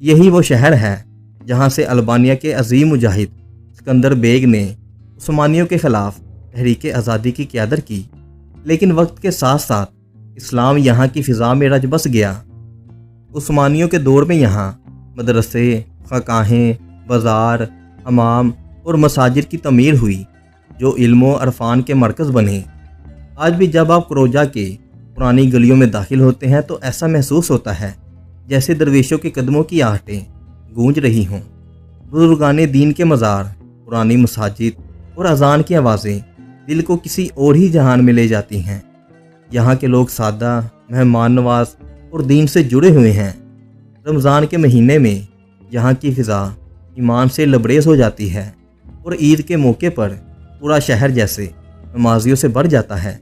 یہی وہ شہر ہے جہاں سے البانیہ کے عظیم مجاہد اسکندر بیگ نے عثمانیوں کے خلاف تحریک آزادی کی قیادت کی، لیکن وقت کے ساتھ ساتھ اسلام یہاں کی فضا میں رچ بس گیا۔ عثمانیوں کے دور میں یہاں مدرسے، خانقاہیں، بازار، حمام اور مساجد کی تعمیر ہوئی جو علم و عرفان کے مرکز بنے۔ آج بھی جب آپ کروجا کے پرانی گلیوں میں داخل ہوتے ہیں تو ایسا محسوس ہوتا ہے جیسے درویشوں کے قدموں کی آہٹیں گونج رہی ہوں۔ بزرگان دین کے مزار، پرانی مساجد اور اذان کی آوازیں دل کو کسی اور ہی جہان میں لے جاتی ہیں۔ یہاں کے لوگ سادہ، مہمان نواز اور دین سے جڑے ہوئے ہیں۔ رمضان کے مہینے میں یہاں کی فضا ایمان سے لبریز ہو جاتی ہے اور عید کے موقع پر پورا شہر جیسے نمازیوں سے بھر جاتا ہے۔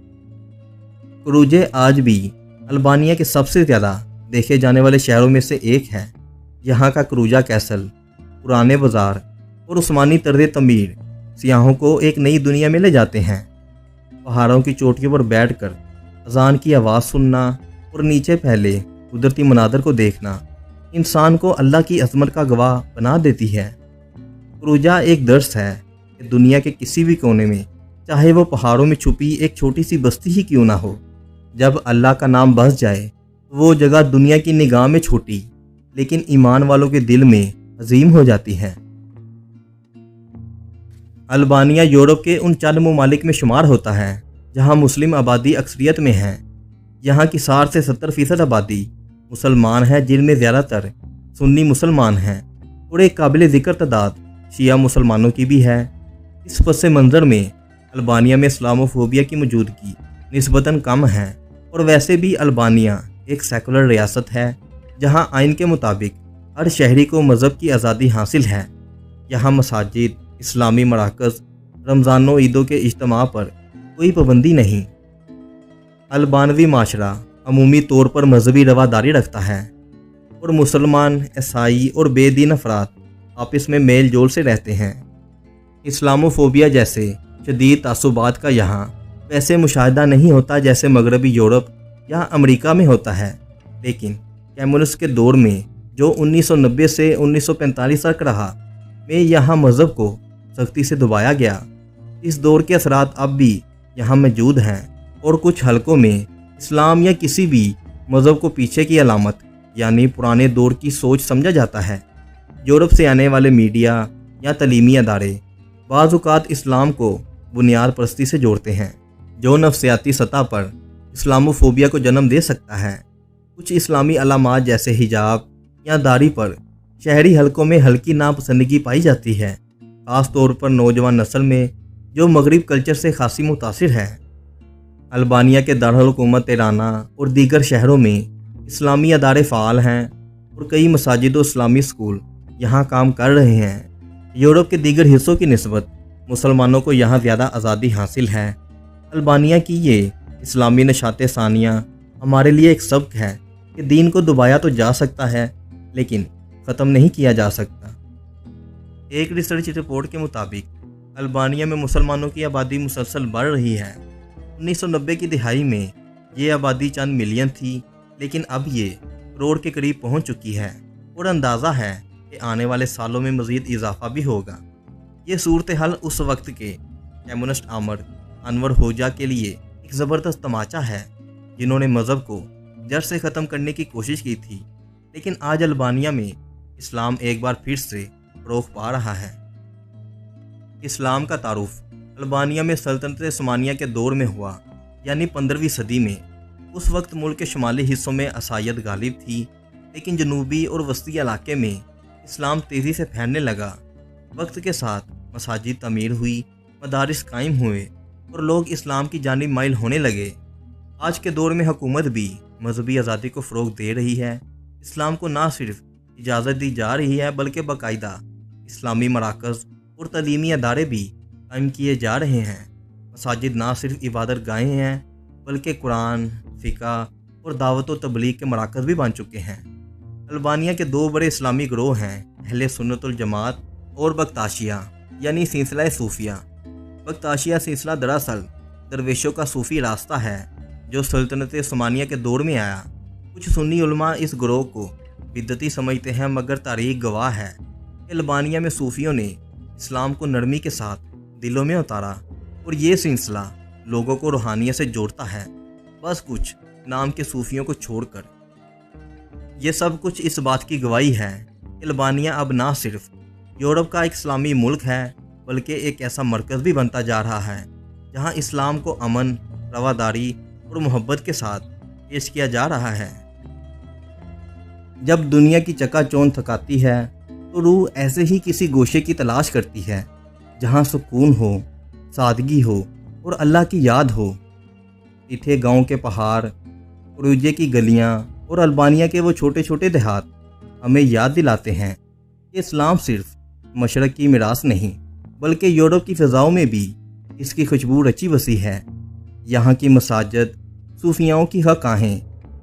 کروجے آج بھی البانیہ کے سب سے زیادہ دیکھے جانے والے شہروں میں سے ایک ہے۔ یہاں کا کروجا کیسل، پرانے بازار اور عثمانی طرز تعمیر سیاحوں کو ایک نئی دنیا میں لے جاتے ہیں۔ پہاڑوں کی چوٹیوں پر بیٹھ کر اذان کی آواز سننا اور نیچے پھیلے قدرتی مناظر کو دیکھنا انسان کو اللہ کی عظمت کا گواہ بنا دیتی ہے۔ کروجا ایک درس ہے کہ دنیا کے کسی بھی کونے میں، چاہے وہ پہاڑوں میں چھپی ایک چھوٹی سی بستی ہی کیوں نہ ہو، جب اللہ کا نام بس جائے تو وہ جگہ دنیا کی نگاہ میں چھوٹی لیکن ایمان والوں کے دل میں عظیم ہو جاتی ہے۔ البانیہ یورپ کے ان چند ممالک میں شمار ہوتا ہے جہاں مسلم آبادی اکثریت میں ہے۔ یہاں کی 60 سے 70% آبادی مسلمان ہے، جن میں زیادہ تر سنی مسلمان ہیں اور ایک قابل ذکر تعداد شیعہ مسلمانوں کی بھی ہے۔ اس پس منظر میں البانیہ میں اسلاموفوبیا کی موجودگی نسبتاً کم ہے، اور ویسے بھی البانیہ ایک سیکولر ریاست ہے جہاں آئین کے مطابق ہر شہری کو مذہب کی آزادی حاصل ہے۔ یہاں مساجد، اسلامی مراکز، رمضان و عیدوں کے اجتماع پر کوئی پابندی نہیں۔ البانوی معاشرہ عمومی طور پر مذہبی رواداری رکھتا ہے اور مسلمان، عیسائی اور بے دین افراد آپس میں میل جول سے رہتے ہیں۔ اسلاموفوبیا جیسے شدید تعصبات کا یہاں ویسے مشاہدہ نہیں ہوتا جیسے مغربی یورپ یا امریکہ میں ہوتا ہے، لیکن کمیونسٹ کے دور میں جو 1990 سے 1945 تک رہا میں یہاں مذہب کو سختی سے دبایا گیا۔ اس دور کے اثرات اب بھی یہاں موجود ہیں اور کچھ حلقوں میں اسلام یا کسی بھی مذہب کو پیچھے کی علامت یعنی پرانے دور کی سوچ سمجھا جاتا ہے۔ یورپ سے آنے والے میڈیا یا تعلیمی ادارے بعض اوقات اسلام کو بنیاد پرستی سے جوڑتے ہیں، جو نفسیاتی سطح پر اسلاموفوبیا کو جنم دے سکتا ہے۔ کچھ اسلامی علامات جیسے حجاب یا داڑھی پر شہری حلقوں میں ہلکی ناپسندگی پائی جاتی ہے، خاص طور پر نوجوان نسل میں جو مغرب کلچر سے خاصی متاثر ہے۔ البانیہ کے دارالحکومت تیرانا اور دیگر شہروں میں اسلامی ادارے فعال ہیں اور کئی مساجد و اسلامی اسکول یہاں کام کر رہے ہیں۔ یورپ کے دیگر حصوں کی نسبت مسلمانوں کو یہاں زیادہ آزادی حاصل ہے۔ البانیہ کی یہ اسلامی نشاط ثانیہ ہمارے لیے ایک سبق ہے کہ دین کو دبایا تو جا سکتا ہے لیکن ختم نہیں کیا جا سکتا۔ ایک ریسرچ رپورٹ کے مطابق البانیہ میں مسلمانوں کی آبادی مسلسل بڑھ رہی ہے۔ 1990 کی دہائی میں یہ آبادی چند ملین تھی، لیکن اب یہ کروڑ کے قریب پہنچ چکی ہے اور اندازہ ہے کہ آنے والے سالوں میں مزید اضافہ بھی ہوگا۔ یہ صورتحال اس وقت کے کمیونسٹ آمر انور ہوجا کے لیے ایک زبردست تماچا ہے، جنہوں نے مذہب کو جڑ سے ختم کرنے کی کوشش کی تھی، لیکن آج البانیہ میں اسلام ایک بار پھر سے فروغ پا رہا ہے۔ اسلام کا تعارف البانیہ میں سلطنت عثمانیہ کے دور میں ہوا، یعنی 15ویں صدی میں۔ اس وقت ملک کے شمالی حصوں میں عیسائیت غالب تھی، لیکن جنوبی اور وسطی علاقے میں اسلام تیزی سے پھیلنے لگا۔ وقت کے ساتھ مساجد تعمیر ہوئی، مدارس قائم ہوئے اور لوگ اسلام کی جانب مائل ہونے لگے۔ آج کے دور میں حکومت بھی مذہبی آزادی کو فروغ دے رہی ہے۔ اسلام کو نہ صرف اجازت دی جا رہی ہے بلکہ باقاعدہ اسلامی مراکز اور تعلیمی ادارے بھی قائم کیے جا رہے ہیں۔ مساجد نہ صرف عبادت گاہیں ہیں بلکہ قرآن، فقہ اور دعوت و تبلیغ کے مراکز بھی بن چکے ہیں۔ البانیہ کے دو بڑے اسلامی گروہ ہیں، اہل سنت الجماعت اور بختاشیہ یعنی سلسلہ صوفیہ۔ بختاشیہ سلسلہ دراصل درویشوں کا صوفی راستہ ہے جو سلطنت عثمانیہ کے دور میں آیا۔ کچھ سنی علماء اس گروہ کو بدعتی سمجھتے ہیں، مگر تاریخ گواہ ہے کہ البانیہ میں صوفیوں نے اسلام کو نرمی کے ساتھ دلوں میں اتارا، اور یہ سلسلہ لوگوں کو روحانیت سے جوڑتا ہے، بس کچھ نام کے صوفیوں کو چھوڑ کر۔ یہ سب کچھ اس بات کی گواہی ہے کہ البانیہ اب نہ صرف یورپ کا ایک اسلامی ملک ہے، بلکہ ایک ایسا مرکز بھی بنتا جا رہا ہے جہاں اسلام کو امن، رواداری اور محبت کے ساتھ پیش کیا جا رہا ہے۔ جب دنیا کی چکا چوند تھکاتی ہے تو روح ایسے ہی کسی گوشے کی تلاش کرتی ہے جہاں سکون ہو، سادگی ہو اور اللہ کی یاد ہو۔ ٹیٹھے گاؤں کے پہاڑ، پروجے کی گلیاں اور البانیہ کے وہ چھوٹے چھوٹے دیہات ہمیں یاد دلاتے ہیں کہ اسلام صرف مشرق کی میراث نہیں، بلکہ یورپ کی فضاؤں میں بھی اس کی خوشبو رچی بسی ہے۔ یہاں کی مساجد، صوفیاؤں کی خانقاہیں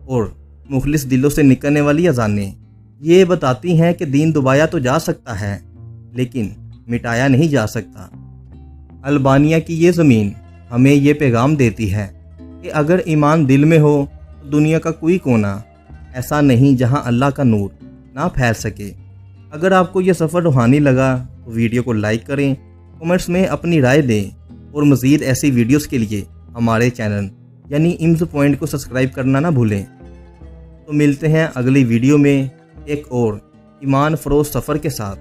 اور مخلص دلوں سے نکلنے والی اذانیں یہ بتاتی ہیں کہ دین دبایا تو جا سکتا ہے، لیکن مٹایا نہیں جا سکتا۔ البانیہ کی یہ زمین ہمیں یہ پیغام دیتی ہے کہ اگر ایمان دل میں ہو تو دنیا کا کوئی کونا ایسا نہیں جہاں اللہ کا نور نہ پھیل سکے۔ اگر آپ کو یہ سفر روحانی لگا تو ویڈیو کو لائک کریں، کمنٹس میں اپنی رائے دیں، اور مزید ایسی ویڈیوز کے لیے ہمارے چینل یعنی ایمز پوائنٹ کو سبسکرائب کرنا نہ بھولیں۔ تو ملتے ہیں اگلی ویڈیو میں ایک اور ایمان فروز سفر کے ساتھ۔